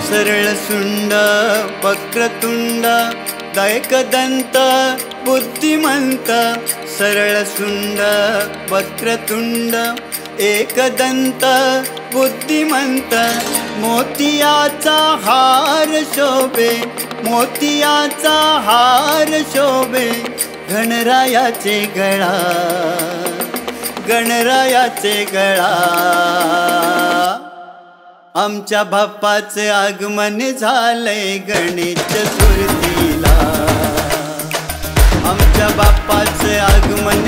सरळ सुंड वक्रतुंड एकदंत बुद्धिमंत सरळ सुंड वक्रतुंड एकदंत बुद्धिमंत मोतियाचा हार शोभे मोतियाचा हार शोभे गणरायाचे गळा गणरायाचे गळा आमच्या बाप्पाचे आगमन झालंय गणेश चतुर्थीला आमच्या बाप्पाचे आगमन